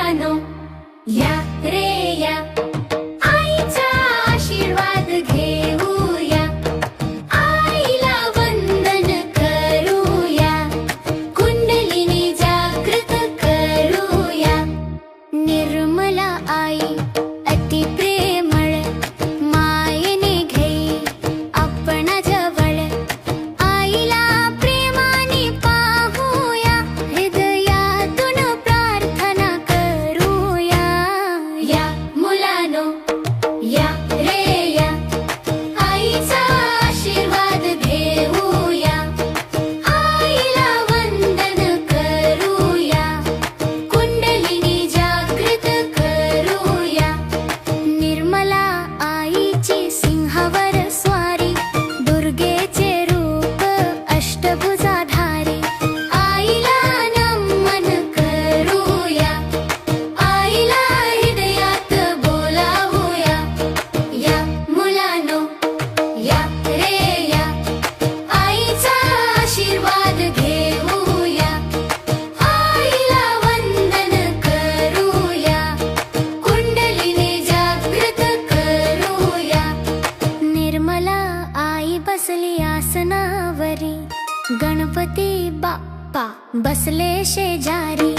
मुलानो या रे या, आईचा आशीर्वाद घेऊया, आईला वंदन करूया, कुंडलिनी जागृत करूया। निर्मला आई अति प्रेमळ, मायेने घेई आपणा जवळ, आईला प्रेमाने पाहूया, हृदयातून प्रार्थना करूया। या मुलानो या रे या, आईचा आशीर्वाद घेऊया, आईला वंदन करूया, कुंडलिनी जागृत करूया। निर्मला आईची सिंहावर स्वारी, दुर्गेचे रूप अष्टभुजाधारी, आईला नमन करूया, आईला हृदयात बोलावूया। या मुलानो या रे या, आईचा आशीर्वाद घेऊया, आईला वंदन करूया, कुंडलिनी जागृत करूया। निर्मला आई बसली आसनावरी, गणपती बाप्पा बसले शेजारी,